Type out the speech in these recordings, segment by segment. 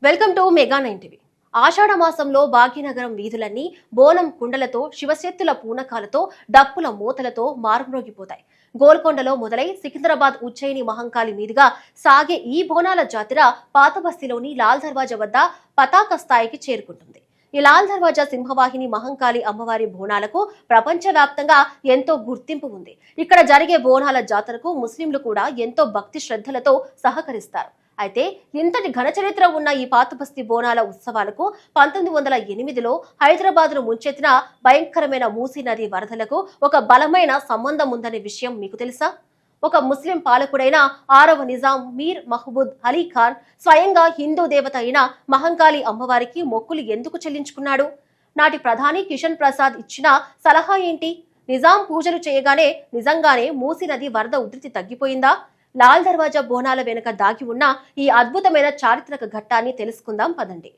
Welcome to mega 9 TV. ఆషాఢ మాసంలో భాగ్యనగరం వీధులన్నీ బోనం కుండలతో, శివశక్తుల పూనకాలతో, డప్పుల మూతలతో మారుమ్రోగిపోతాయి. గోల్కొండలో మొదలై సికింద్రాబాద్ ఉజ్జయిని మహంకాళి మీదుగా సాగే ఈ బోనాల జాతర పాతబస్తీలోని లాల్ దర్వాజా వద్ద పతాక స్థాయికి చేరుకుంటుంది. ఈ లాల్ దర్వాజా సింహవాహిని మహంకాళి అమ్మవారి బోనాలకు ప్రపంచవ్యాప్తంగా ఎంతో గుర్తింపు ఉంది. ఇక్కడ జరిగే బోనాల జాతరకు ముస్లింలు కూడా ఎంతో భక్తి శ్రద్ధలతో సహకరిస్తారు. అయితే ఇంతటి ఘన చరిత్ర ఉన్న ఈ పాతబస్తీ బోనాల ఉత్సవాలకు 1908లో హైదరాబాద్ను ముంచెత్తిన భయంకరమైన మూసీ నది వరదలకు ఒక బలమైన సంబంధం ఉందనే విషయం మీకు తెలుసా? ఒక ముస్లిం పాలకుడైన 6వ నిజాం మీర్ మహబూబ్ అలీ ఖాన్ స్వయంగా హిందూ దేవత అయిన మహంకాళి అమ్మవారికి మొక్కులు ఎందుకు చెల్లించుకున్నాడు? నాటి ప్రధాని కిషన్ ప్రసాద్ ఇచ్చిన సలహా ఏంటి? నిజాం పూజలు చేయగానే నిజంగానే మూసీ నది వరద ఉధృతి తగ్గిపోయిందా? లాల్ దర్వాజా బోనాల వెనుక దాగి ఉన్న ఈ అద్భుతమైన చారిత్రక ఘట్టాన్ని తెలుసుకుందాం పదండి.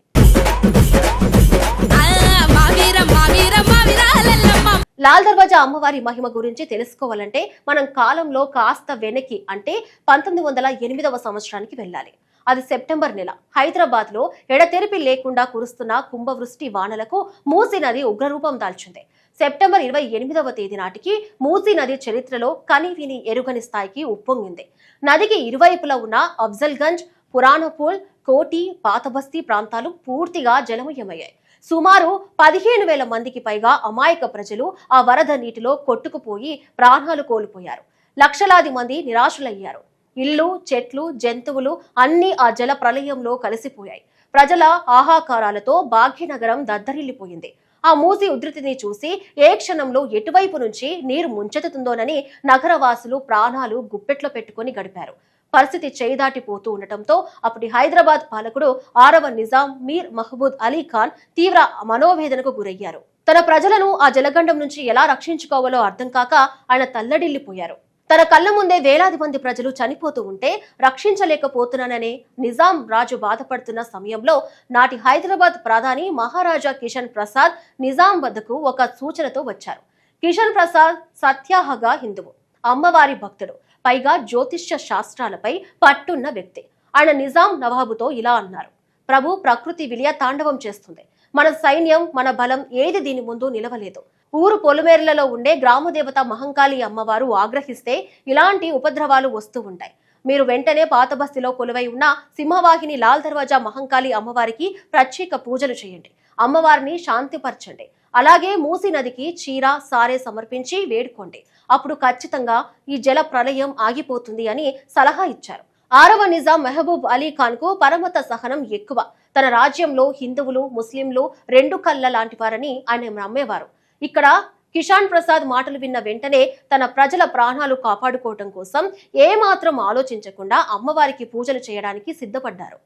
లాల్ దర్వాజా అమ్మవారి మహిమ గురించి తెలుసుకోవాలంటే మనం కాలంలో కాస్త వెనక్కి అంటే 1908వ సంవత్సరానికి వెళ్ళాలి. అది సెప్టెంబర్ నెల. హైదరాబాద్ లో ఎడతెరిపి లేకుండా కురుస్తున్న కుంభవృష్టి వానలకు మూసీ నది ఉగ్రరూపం దాల్చింది. సెప్టెంబర్ 28వ తేదీ నాటికి మూసీ నది చరిత్రలో కనివిని ఎరుగని స్థాయికి ఉప్పొంగింది. నదికి ఇరువైపులా ఉన్న అఫ్జల్గంజ్, పురాణపూల్, కోటి, పాతబస్తీ ప్రాంతాలు పూర్తిగా జలమయమయ్యాయి. సుమారు 15,000 మందికి పైగా అమాయక ప్రజలు ఆ వరద నీటిలో కొట్టుకుపోయి ప్రాణాలు కోల్పోయారు. లక్షలాది మంది నిరాశులయ్యారు. ఇల్లు, చెట్లు, జంతువులు అన్నీ ఆ జల ప్రళయంలో కలిసిపోయాయి. ప్రజల ఆహాకారాలతో భాగ్యనగరం దద్దరిల్లిపోయింది. ఆ మూసీ ఉధృతిని చూసి ఏ క్షణంలో ఎటువైపు నుంచి నీరు ముంచెత్తుతుందోనని నగరవాసులు ప్రాణాలు గుప్పెట్లో పెట్టుకుని గడిపారు. పరిస్థితి చేయిదాటిపోతూ ఉండటంతో అప్పటి హైదరాబాద్ పాలకుడు 6వ నిజాం మీర్ మహబూబ్ అలీ ఖాన్ తీవ్ర మనోవేదనకు గురయ్యారు. తన ప్రజలను ఆ జలగండం నుంచి ఎలా రక్షించుకోవాలో అర్థం కాక ఆయన తల్లడిల్లిపోయారు. తన కళ్ళ ముందే వేలాది మంది ప్రజలు చనిపోతూ ఉంటే రక్షించలేకపోతున్నాననే నిజాం రాజు బాధపడుతున్న సమయంలో నాటి హైదరాబాద్ ప్రధాని మహారాజా కిషన్ ప్రసాద్ నిజాం వద్దకు ఒక సూచనతో వచ్చారు. కిషన్ ప్రసాద్ సత్యాహగా హిందువు, అమ్మవారి భక్తుడు, పైగా జ్యోతిష్య శాస్త్రాలపై పట్టున్న వ్యక్తి. ఆయన నిజాం నవాబుతో ఇలా అన్నారు: ప్రభు, ప్రకృతి విలయ తాండవం చేస్తుంది. మన సైన్యం, మన బలం ఏది దీని ముందు నిలవలేదు. ఊరు పొలిమేరలలో ఉండే గ్రామదేవత మహంకాళి అమ్మవారు ఆగ్రహిస్తే ఇలాంటి ఉపద్రవాలు వస్తూ ఉంటాయి. మీరు వెంటనే పాతబస్తీలో కొలువై ఉన్న సింహవాహిని లాల్ దర్వాజా మహంకాళి అమ్మవారికి ప్రత్యేక పూజలు చేయండి. అమ్మవారిని శాంతిపరచండి. అలాగే మూసీ నదికి చీర, సారే సమర్పించి వేడుకోండి. అప్పుడు ఖచ్చితంగా ఈ జల ప్రళయం ఆగిపోతుంది అని సలహా ఇచ్చారు. 6వ నిజాం మెహబూబ్ అలీ ఖాన్ కు పరమత సహనం ఎక్కువ. తన రాజ్యంలో హిందువులు, ముస్లింలు రెండు కళ్ళ లాంటి వారని ఆయన నమ్మేవారు. ఇక్కడ కిషన్ ప్రసాద్ మాటలు విన్న వెంటనే తన ప్రజల ప్రాణాలు కాపాడుకోవటం కోసం ఏమాత్రం ఆలోచించకుండా అమ్మవారికి పూజలు చేయడానికి సిద్ధపడ్డారు.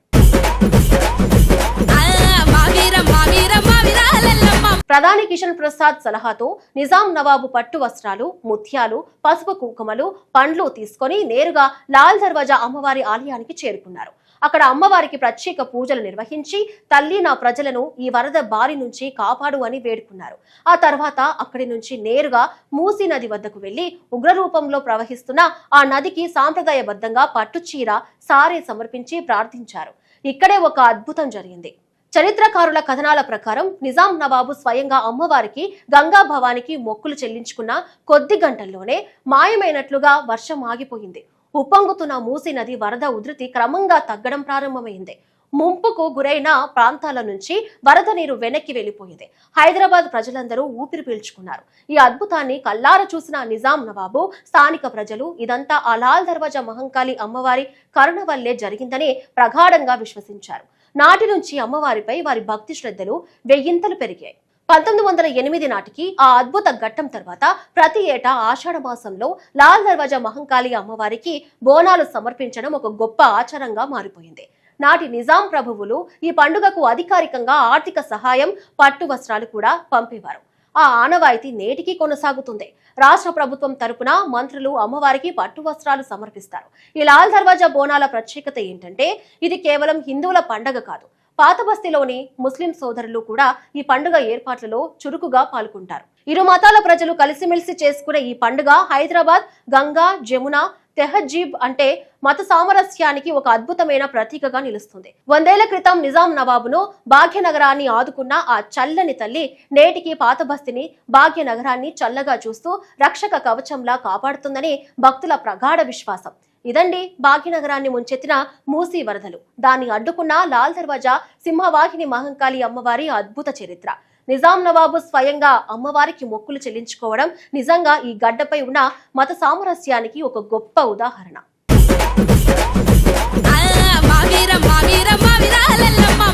ప్రధాని కిషన్ ప్రసాద్ సలహాతో నిజాం నవాబు పట్టు వస్త్రాలు, ముత్యాలు, పసుపు కుంకుమలు, పండ్లు తీసుకొని నేరుగా లాల్ దర్వాజా అమ్మవారి ఆలయానికి చేరుకున్నారు. అక్కడ అమ్మవారికి ప్రత్యేక పూజలు నిర్వహించి తల్లి, నా ప్రజలను ఈ వరద బారి నుంచి కాపాడు అని వేడుకున్నారు. ఆ తర్వాత అక్కడి నుంచి నేరుగా మూసీ నది వద్దకు వెళ్లి ఉగ్రరూపంలో ప్రవహిస్తున్న ఆ నదికి సాంప్రదాయబద్ధంగా పట్టుచీర, సారే సమర్పించి ప్రార్థించారు. ఇక్కడే ఒక అద్భుతం జరిగింది. చరిత్రకారుల కథనాల ప్రకారం నిజాం నవాబు స్వయంగా అమ్మవారికి, గంగా భవానికి మొక్కులు చెల్లించుకున్న కొద్ది గంటల్లోనే మాయమైనట్లుగా వర్షం ఆగిపోయింది. ఉప్పొంగుతున్న మూసీ నది వరద ఉధృతి క్రమంగా తగ్గడం ప్రారంభమైంది. ముంపుకు గురైన ప్రాంతాల నుంచి వరద నీరు వెనక్కి వెళ్లిపోయింది. హైదరాబాద్ ప్రజలందరూ ఊపిరి పీల్చుకున్నారు. ఈ అద్భుతాన్ని కల్లార చూసిన నిజాం నవాబు, స్థానిక ప్రజలు ఇదంతా ఆ లాల్ దర్వాజా మహంకాళి అమ్మవారి కరుణ వల్లే జరిగిందని ప్రగాఢంగా విశ్వసించారు. నాటి నుంచి అమ్మవారిపై వారి భక్తి శ్రద్ధలు వెయ్యింతలు పెరిగాయి. 1908 నాటికి ఆ అద్భుత ఘట్టం తర్వాత ప్రతి ఏటా ఆషాఢ మాసంలో లాల్ దర్వాజా మహంకాళి అమ్మవారికి బోనాలు సమర్పించడం ఒక గొప్ప ఆచారంగా మారిపోయింది. నాటి నిజాం ప్రభువులు ఈ పండుగకు అధికారికంగా ఆర్థిక సహాయం, పట్టు వస్త్రాలు కూడా పంపేవారు. ఆ ఆనవాయితీ నేటికి కొనసాగుతుంది. రాష్ట్ర ప్రభుత్వం తరపున మంత్రులు అమ్మవారికి పట్టు వస్త్రాలు సమర్పిస్తారు. ఈ లాల్ దర్వాజా బోనాల ప్రత్యేకత ఏంటంటే ఇది కేవలం హిందువుల పండగ కాదు. పాతబస్తీలోని ముస్లిం సోదరులు కూడా ఈ పండుగ ఏర్పాట్లలో చురుకుగా పాల్గొంటారు. ఇరు మతాల ప్రజలు కలిసిమెలిసి చేసుకునే ఈ పండుగ హైదరాబాద్, గంగా, జమున, తెహజీబ్ అంటే మత సామరస్యానికి ఒక అద్భుతమైన ప్రతీకగా నిలుస్తుంది. 100 ఏళ్ల క్రితం నిజాం నవాబును భాగ్యనగరాన్ని ఆదుకున్న ఆ చల్లని తల్లి నేటికి పాత బస్తీని భాగ్యనగరాన్ని చల్లగా చూస్తూ రక్షక కవచంలా కాపాడుతుందని భక్తుల ప్రగాఢ విశ్వాసం. ఇదండి భాగ్యనగరాన్ని ముంచెత్తిన మూసీ వరదలు. దాన్ని అడ్డుకున్న లాల్ దర్వాజా సింహవాహిని మహంకాళి అమ్మవారి అద్భుత చరిత్ర. నిజాం నవాబు స్వయంగా అమ్మవారికి మొక్కులు చెల్లించుకోవడం నిజంగా ఈ గడ్డపై ఉన్న మత సామరస్యానికి ఒక గొప్ప ఉదాహరణ.